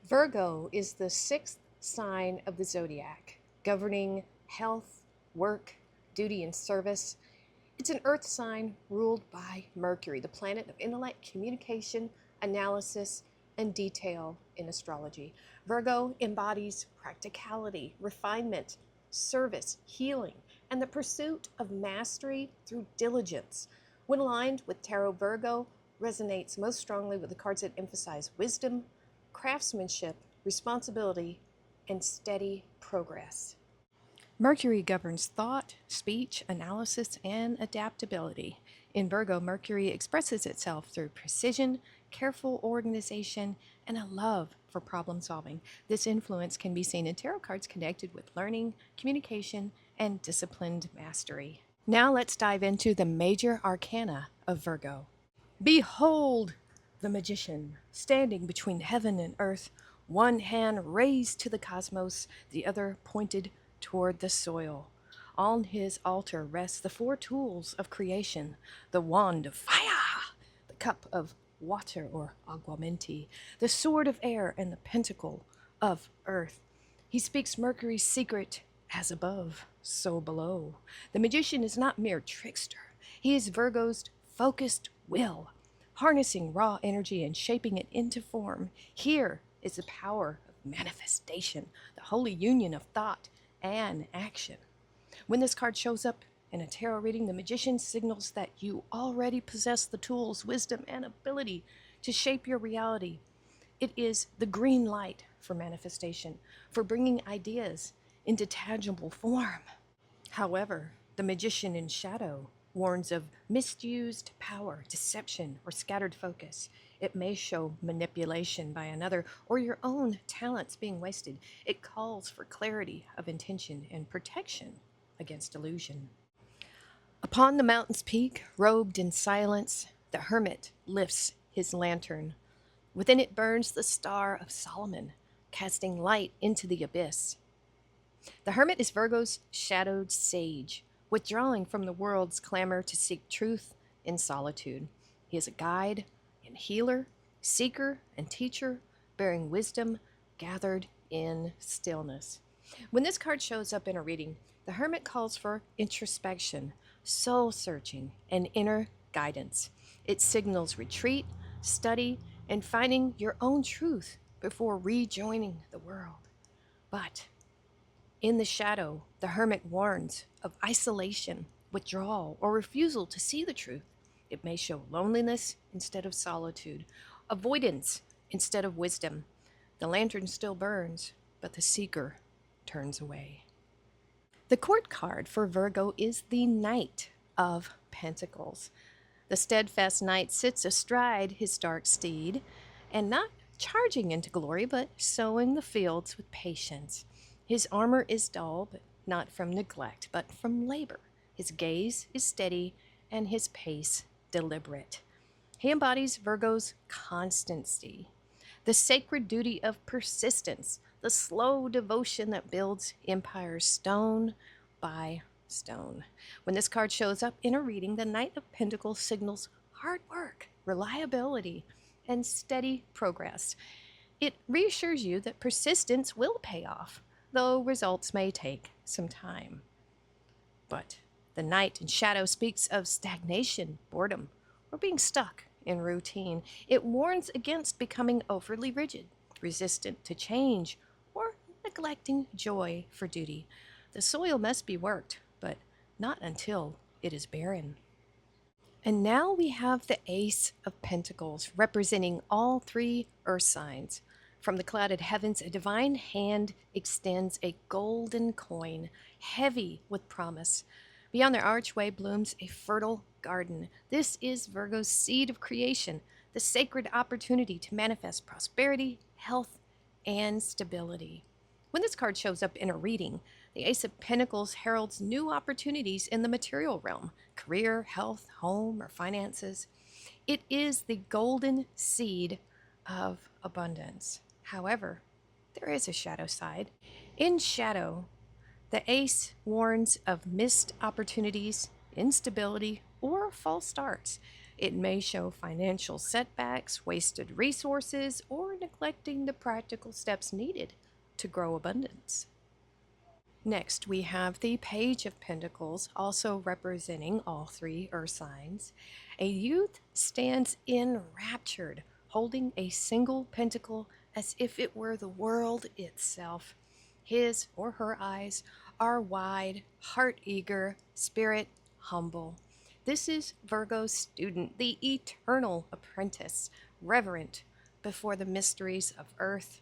Virgo is the sixth sign of the zodiac, governing health, work, duty, and service. It's an earth sign ruled by Mercury, the planet of intellect, communication, analysis, and detail in astrology. Virgo embodies practicality, refinement, service, healing, and the pursuit of mastery through diligence. When aligned with Tarot, Virgo resonates most strongly with the cards that emphasize wisdom, craftsmanship, responsibility, and steady progress. Mercury governs thought, speech, analysis, and adaptability. In Virgo, Mercury expresses itself through precision, careful organization, and a love for problem solving. This influence can be seen in tarot cards connected with learning, communication, and disciplined mastery. Now let's dive into the major arcana of Virgo. Behold the magician, standing between heaven and earth, one hand raised to the cosmos, the other pointed toward the soil. On his altar rests the four tools of creation: the wand of fire, the cup of water or aguamenti, the sword of air, and the pentacle of earth. He speaks Mercury's secret: as above, so below. The magician is not mere trickster. He is Virgo's focused will, harnessing raw energy and shaping it into form. Here is the power of manifestation, the holy union of thought and action. When this card shows up in a tarot reading, the magician signals that you already possess the tools, wisdom, and ability to shape your reality. It is the green light for manifestation, for bringing ideas into tangible form. However, the magician in shadow warns of misused power, deception, or scattered focus. It may show manipulation by another or your own talents being wasted. It calls for clarity of intention and protection against illusion. Upon the mountain's peak, robed in silence, the hermit lifts his lantern. Within it burns the star of Solomon, casting light into the abyss. The hermit is Virgo's shadowed sage, withdrawing from the world's clamor to seek truth in solitude. He is a guide and healer, seeker and teacher, bearing wisdom gathered in stillness. When this card shows up in a reading, the hermit calls for introspection, soul searching, and inner guidance. It signals retreat, study, and finding your own truth before rejoining the world. But in the shadow, the hermit warns of isolation, withdrawal, or refusal to see the truth. It may show loneliness instead of solitude, avoidance instead of wisdom. The lantern still burns, but the seeker turns away. The court card for Virgo is the Knight of Pentacles. The steadfast knight sits astride his dark steed, and not charging into glory, but sowing the fields with patience. His armor is dull, but not from neglect, but from labor. His gaze is steady, and his pace deliberate. He embodies Virgo's constancy, the sacred duty of persistence, the slow devotion that builds empires stone by stone. When this card shows up in a reading, the Knight of Pentacles signals hard work, reliability, and steady progress. It reassures you that persistence will pay off, though results may take some time. But the Knight in shadow speaks of stagnation, boredom, or being stuck in routine. It warns against becoming overly rigid, resistant to change, or neglecting joy for duty. The soil must be worked, but not until it is barren. And now we have the Ace of Pentacles, representing all three earth signs. From the clouded heavens, a divine hand extends a golden coin, heavy with promise. Beyond their archway blooms a fertile garden. This is Virgo's seed of creation, the sacred opportunity to manifest prosperity, health, and stability. When this card shows up in a reading, the Ace of Pentacles heralds new opportunities in the material realm: career, health, home, or finances. It is the golden seed of abundance. However, there is a shadow side. In shadow, the ace warns of missed opportunities, instability, or false starts. It may show financial setbacks, wasted resources, or neglecting the practical steps needed to grow abundance. Next, we have the Page of Pentacles, also representing all three earth signs. A youth stands enraptured, holding a single pentacle as if it were the world itself. His or her eyes are wide, heart eager, spirit humble. This is Virgo's student, the eternal apprentice, reverent before the mysteries of earth.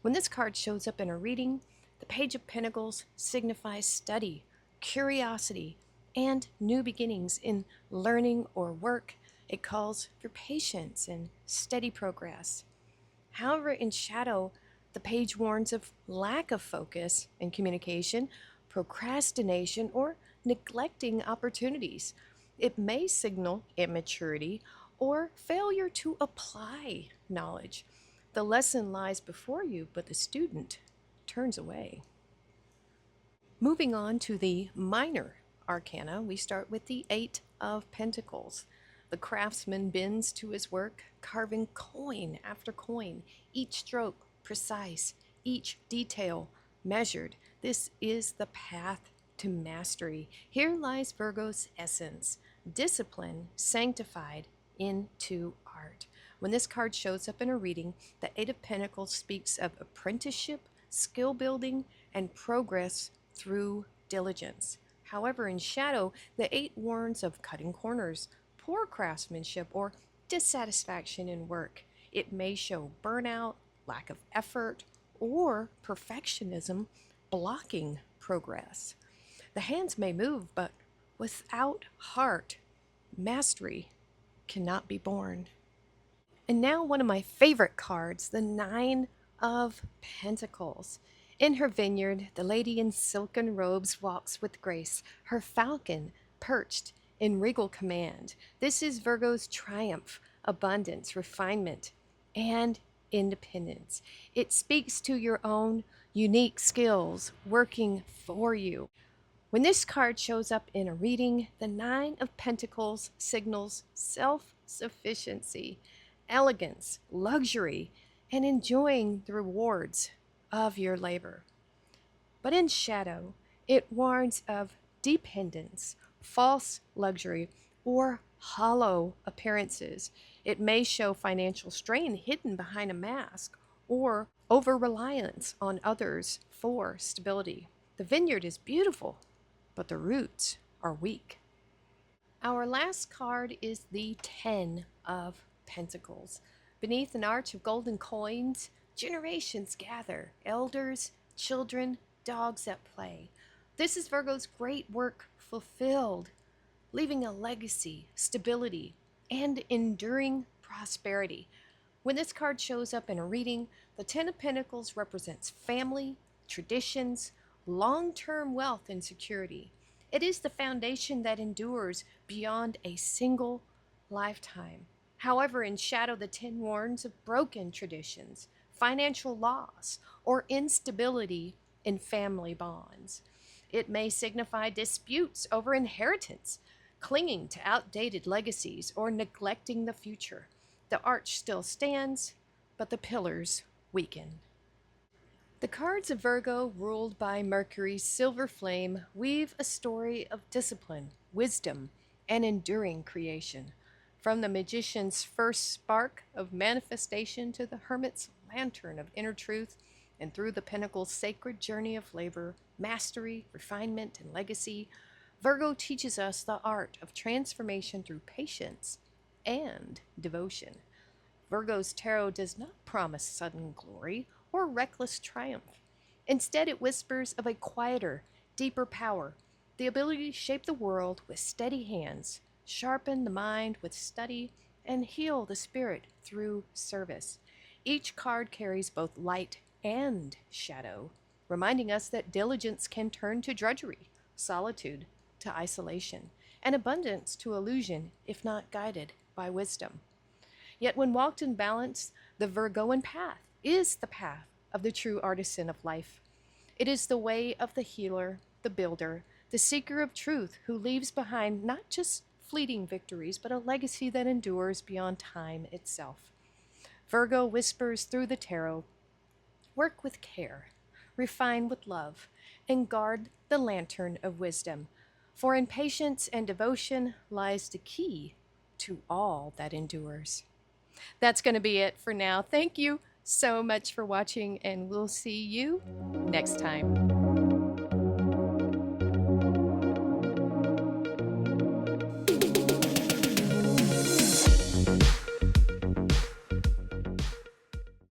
When this card shows up in a reading, the Page of Pentacles signifies study, curiosity, and new beginnings in learning or work. It calls for patience and steady progress. However, in shadow, the page warns of lack of focus and communication, procrastination, or neglecting opportunities. It may signal immaturity or failure to apply knowledge. The lesson lies before you, but the student turns away. Moving on to the minor arcana, we start with the Eight of Pentacles. The craftsman bends to his work, carving coin after coin, each stroke precise, each detail measured. This is the path to mastery. Here lies Virgo's essence, discipline sanctified into art. When this card shows up in a reading, the Eight of Pentacles speaks of apprenticeship, skill building, and progress through diligence. However, in shadow, the Eight warns of cutting corners, poor craftsmanship, or dissatisfaction in work. It may show burnout, lack of effort, or perfectionism blocking progress. The hands may move, but without heart, mastery cannot be born. And now one of my favorite cards, the Nine of Pentacles. In her vineyard, the lady in silken robes walks with grace, her falcon perched in regal command. This is Virgo's triumph, abundance, refinement, and independence. It speaks to your own unique skills working for you. When this card shows up in a reading, the Nine of Pentacles signals self-sufficiency, elegance, luxury, and enjoying the rewards of your labor. But in shadow, it warns of dependence, false luxury, or hollow appearances. It may show financial strain hidden behind a mask or over-reliance on others for stability. The vineyard is beautiful, but the roots are weak. Our last card is the Ten of Pentacles. Beneath an arch of golden coins, generations gather, elders, children, dogs at play. This is Virgo's great work fulfilled, leaving a legacy, stability, and enduring prosperity. When this card shows up in a reading, the Ten of Pentacles represents family, traditions, long-term wealth, and security. It is the foundation that endures beyond a single lifetime. However, in shadow, the Ten warns of broken traditions, financial loss, or instability in family bonds. It may signify disputes over inheritance, clinging to outdated legacies, or neglecting the future. The arch still stands, but the pillars weaken. The cards of Virgo, ruled by Mercury's silver flame, weave a story of discipline, wisdom, and enduring creation. From the magician's first spark of manifestation to the hermit's lantern of inner truth, and through the pentacle's sacred journey of labor, mastery, refinement, and legacy, Virgo teaches us the art of transformation through patience and devotion. Virgo's tarot does not promise sudden glory or reckless triumph. Instead, it whispers of a quieter, deeper power, the ability to shape the world with steady hands, sharpen the mind with study, and heal the spirit through service. Each card carries both light and shadow, reminding us that diligence can turn to drudgery, solitude to isolation, and abundance to illusion if not guided by wisdom. Yet when walked in balance, the Virgoan path is the path of the true artisan of life. It is the way of the healer, the builder, the seeker of truth who leaves behind not just fleeting victories, but a legacy that endures beyond time itself. Virgo whispers through the tarot, work with care, refine with love, and guard the lantern of wisdom. For in patience and devotion lies the key to all that endures. That's going to be it for now. Thank you so much for watching, and we'll see you next time.